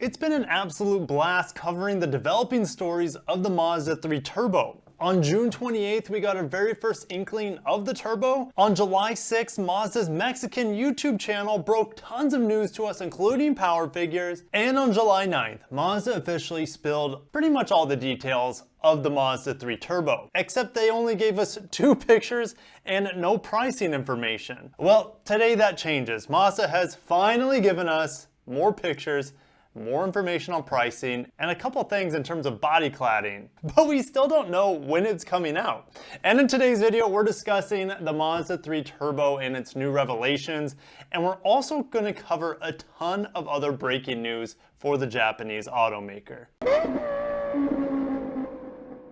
It's been an absolute blast covering the developing stories of the Mazda 3 Turbo. On June 28th, we got our very first inkling of the Turbo. On July 6th, Mazda's Mexican YouTube channel broke tons of news to us, including power figures. And on July 9th, Mazda officially spilled pretty much all the details of the Mazda 3 Turbo, except they only gave us 2 pictures and no pricing information. Well, today that changes. Mazda has finally given us more pictures, more information on pricing, and a couple things in terms of body cladding, but we still don't know when it's coming out. And in today's video, we're discussing the Mazda 3 Turbo and its new revelations, and we're also going to cover a ton of other breaking news for the Japanese automaker.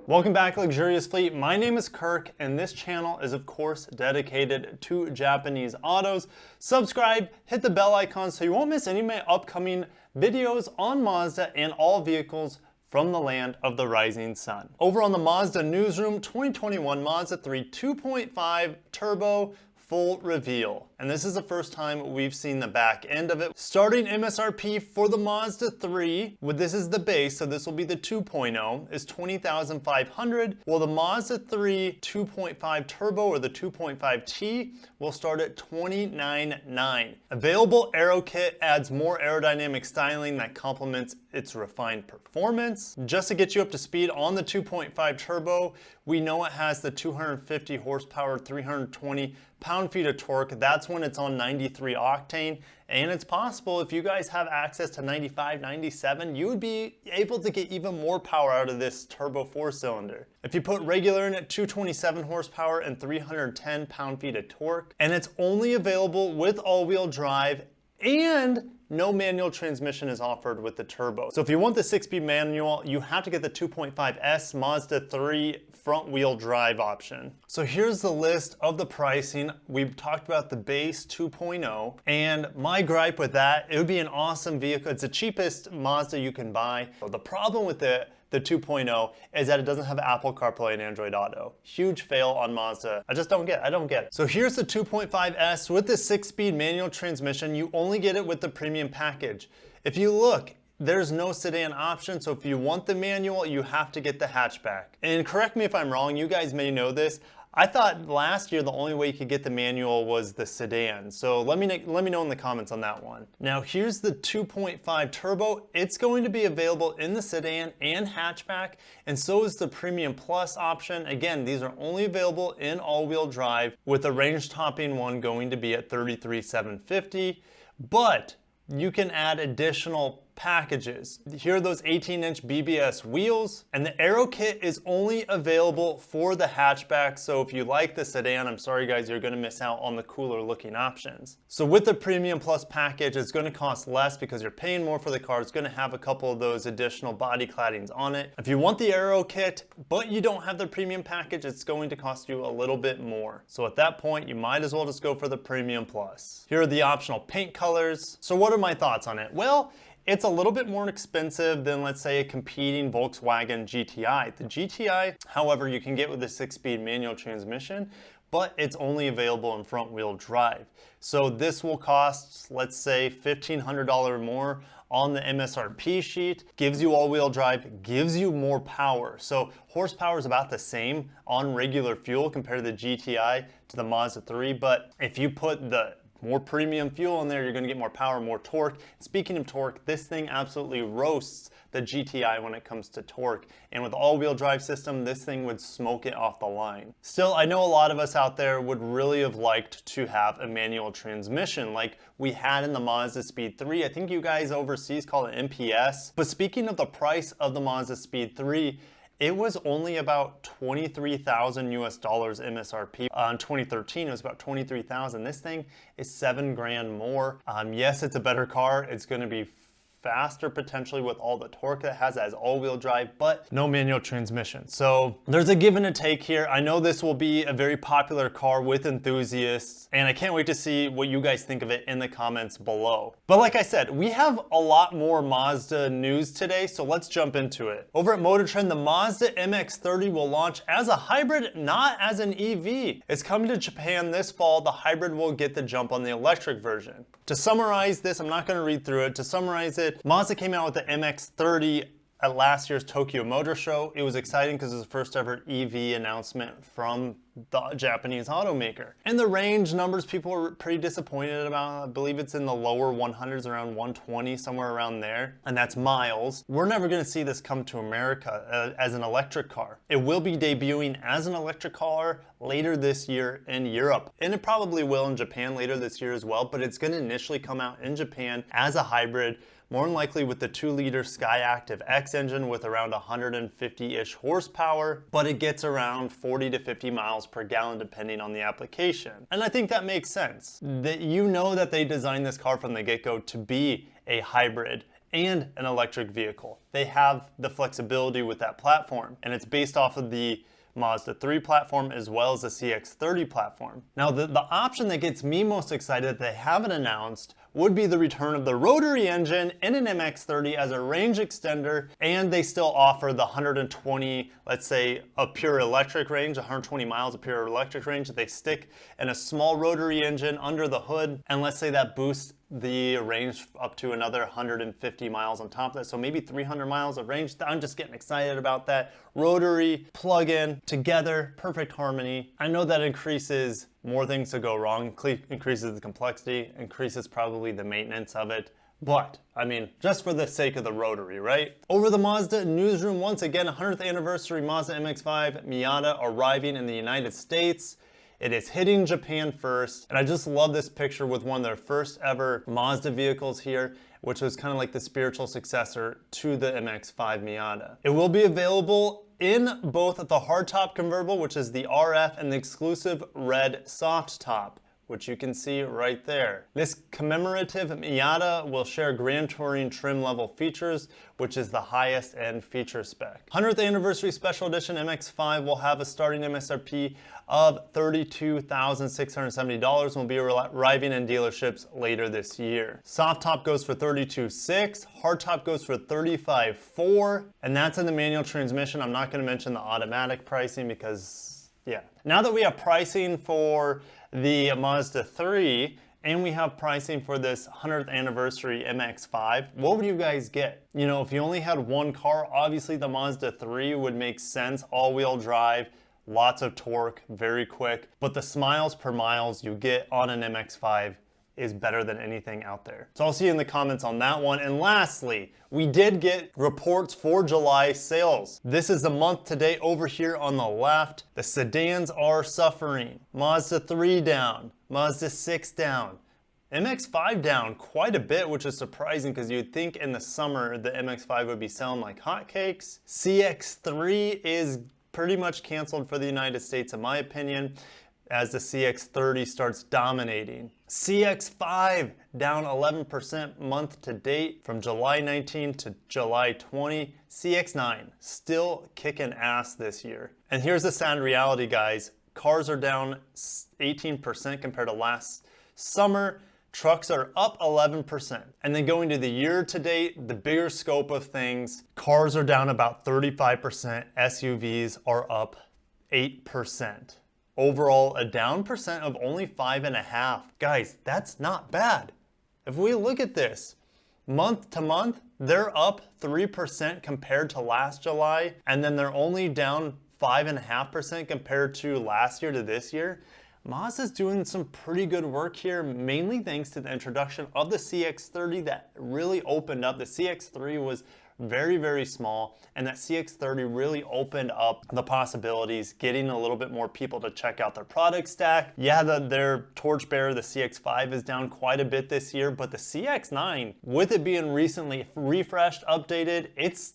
Welcome back, Luxurious Fleet. My name is Kirk, and this channel is of course dedicated to Japanese autos. Subscribe, hit the bell icon so you won't miss any of my upcoming videos on Mazda and all vehicles from the land of the rising sun. Over on the Mazda Newsroom, 2021 Mazda 3 2.5 Turbo full reveal. And this is the first time we've seen the back end of it. Starting MSRP for the Mazda 3, this is the base, so this will be the 2.0, is $20,500. While the Mazda 3 2.5 Turbo or the 2.5T will start at $29,900. Available aero kit adds more aerodynamic styling that complements its refined performance. Just to get you up to speed on the 2.5 Turbo, we know it has the 250 horsepower, 320 pound-feet of torque. That's when it's on 93 octane, and it's possible if you guys have access to 95, 97, you would be able to get even more power out of this turbo 4-cylinder. If you put regular in at 227 horsepower and 310 pound-feet of torque, and it's only available with all-wheel drive, and no manual transmission is offered with the Turbo. So if you want the 6-speed manual, you have to get the 2.5S Mazda 3 front wheel drive option. So here's the list of the pricing. We've talked about the base 2.0, and my gripe with that, it would be an awesome vehicle. It's the cheapest Mazda you can buy. So the problem with the 2.0 is that it doesn't have Apple CarPlay and Android Auto. Huge fail on Mazda. I don't get it. So here's the 2.5S with the 6-speed manual transmission. You only get it with the premium package. If you look, there's no sedan option, so if you want the manual, you have to get the hatchback. And correct me if I'm wrong, you guys may know this. I thought last year the only way you could get the manual was the sedan. So let me know in the comments on that one. Now here's the 2.5 Turbo. It's going to be available in the sedan and hatchback, and so is the Premium Plus option. Again, these are only available in all-wheel drive, with the range topping one going to be at $33,750, but you can add additional packages. Here are those 18-inch BBS wheels, and the aero kit is only available for the hatchback, so if you like the sedan, I'm sorry guys, you're gonna miss out on the cooler looking options. So with the Premium Plus package, it's gonna cost less because you're paying more for the car. It's gonna have a couple of those additional body claddings on it. If you want the aero kit, but you don't have the premium package, it's going to cost you a little bit more. So at that point, you might as well just go for the Premium Plus. Here are the optional paint colors. So what are my thoughts on it? Well, it's a little bit more expensive than, let's say, a competing Volkswagen GTI. The GTI, however, you can get with a 6-speed manual transmission, but it's only available in front-wheel drive. So this will cost, let's say, $1,500 more on the MSRP sheet, gives you all-wheel drive, gives you more power. So horsepower is about the same on regular fuel compared to the GTI to the Mazda 3, but if you put the more premium fuel in there, you're going to get more power, more torque. Speaking of torque, this thing absolutely roasts the GTI when it comes to torque. And with all-wheel drive system, this thing would smoke it off the line. Still, I know a lot of us out there would really have liked to have a manual transmission like we had in the Mazda Speed 3. I think you guys overseas call it MPS. But speaking of the price of the Mazda Speed 3, it was only about $23,000 US MSRP. In 2013, it was about $23,000. This thing is $7,000 more. Yes, it's a better car. It's going to be faster potentially with all the torque that it has as all-wheel drive, but no manual transmission. So there's a give and a take here. I know this will be a very popular car with enthusiasts, and I can't wait to see what you guys think of it in the comments below. But like I said, we have a lot more Mazda news today, so let's jump into it. Over at Motor Trend, the Mazda MX30 will launch as a hybrid, not as an EV. It's coming to Japan this fall. The hybrid will get the jump on the electric version. To summarize this, I'm not going to read through it. To summarize it, excited. Mazda came out with the MX30 at last year's Tokyo Motor Show. It was exciting because it was the first ever EV announcement from the Japanese automaker. And the range numbers people were pretty disappointed about. I believe it's in the lower 100s, around 120, somewhere around there. And that's miles. We're never gonna see this come to America as an electric car. It will be debuting as an electric car later this year in Europe. And it probably will in Japan later this year as well, but it's gonna initially come out in Japan as a hybrid, more than likely with the 2-liter Skyactiv X engine with around 150-ish horsepower, but it gets around 40 to 50 miles per gallon depending on the application. And I think that makes sense. That you know that they designed this car from the get-go to be a hybrid and an electric vehicle. They have the flexibility with that platform, and it's based off of the Mazda 3 platform as well as the CX-30 platform. Now the option that gets me most excited that they haven't announced would be the return of the rotary engine in an MX-30 as a range extender, and they still offer the 120, let's say a pure electric range, 120 miles of pure electric range that they stick in a small rotary engine under the hood, and let's say that boosts the range up to another 150 miles on top of that, so maybe 300 miles of range. I'm just getting excited about that. Rotary, plug-in, together, perfect harmony. I know that increases more things to go wrong, increases the complexity, increases probably the maintenance of it, but I mean, just for the sake of the rotary, right? Over the Mazda newsroom, once again, 100th anniversary Mazda MX5 Miata arriving in the United States. It is hitting Japan first, and I just love this picture with one of their first ever Mazda vehicles here, which was kind of like the spiritual successor to the MX-5 Miata. It will be available in both the hardtop convertible, which is the RF, and the exclusive red soft top, which you can see right there. This commemorative Miata will share Grand Touring trim level features, which is the highest end feature spec. 100th anniversary special edition MX-5 will have a starting MSRP of $32,670 and will be arriving in dealerships later this year. Soft top goes for $32,600, hard top goes for $35,400, and that's in the manual transmission. I'm not gonna mention the automatic pricing because, yeah. Now that we have pricing for the Mazda 3 and we have pricing for this 100th anniversary MX-5, what would you guys get? You know, if you only had one car, obviously the Mazda 3 would make sense, all-wheel drive, lots of torque, very quick, but the smiles per miles you get on an MX-5 is better than anything out there. So I'll see you in the comments on that one. And lastly, we did get reports for July sales. This is the month to date over here on the left. The sedans are suffering. Mazda 3 down, Mazda 6 down, MX-5 down quite a bit, which is surprising because you'd think in the summer the MX-5 would be selling like hotcakes. CX-3 is pretty much canceled for the United States in my opinion, as the CX-30 starts dominating. CX-5 down 11% month to date from July 19 to July 20. CX-9 still kicking ass this year. And here's the sad reality, guys. Cars are down 18% compared to last summer. Trucks are up 11%. And then going to the year to date, the bigger scope of things, cars are down about 35%. SUVs are up 8%. Overall, a down percent of only 5.5%. Guys, that's not bad. If we look at this, month to month, they're up 3% compared to last July, and then they're only down 5.5% compared to last year to this year. Mazda's doing some pretty good work here, mainly thanks to the introduction of the CX-30 that really opened up. The CX-3 was very, very small, and that CX-30 really opened up the possibilities, getting a little bit more people to check out their product stack. Yeah, their torchbearer, the CX-5, is down quite a bit this year, but the CX-9, with it being recently refreshed, updated, it's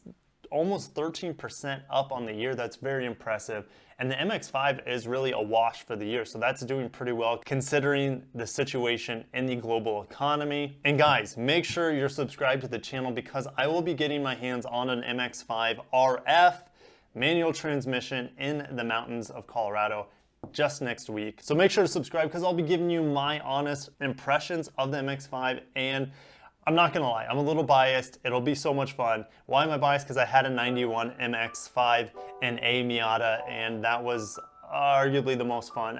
almost 13% up on the year. That's very impressive. And the MX-5 is really a wash for the year, so that's doing pretty well considering the situation in the global economy. And guys, make sure you're subscribed to the channel because I will be getting my hands on an MX-5 RF manual transmission in the mountains of Colorado just next week. So make sure to subscribe because I'll be giving you my honest impressions of the MX-5, and I'm not gonna lie, I'm a little biased. It'll be so much fun. Why am I biased? Because I had a 91 MX-5 and a Miata, and that was arguably the most fun.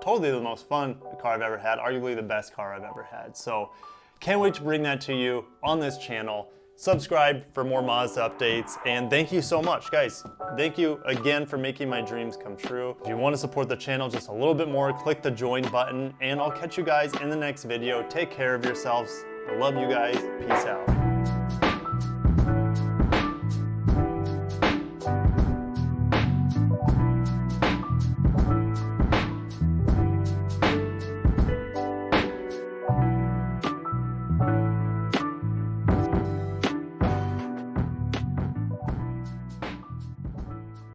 Totally the most fun car I've ever had, arguably the best car I've ever had. So can't wait to bring that to you on this channel. subscribe for more Mazda updates, and thank you so much, guys. Thank you again for making my dreams come true. If you want to support the channel just a little bit more, click the join button, and I'll catch you guys in the next video. Take care of yourselves. I love you guys. Peace out.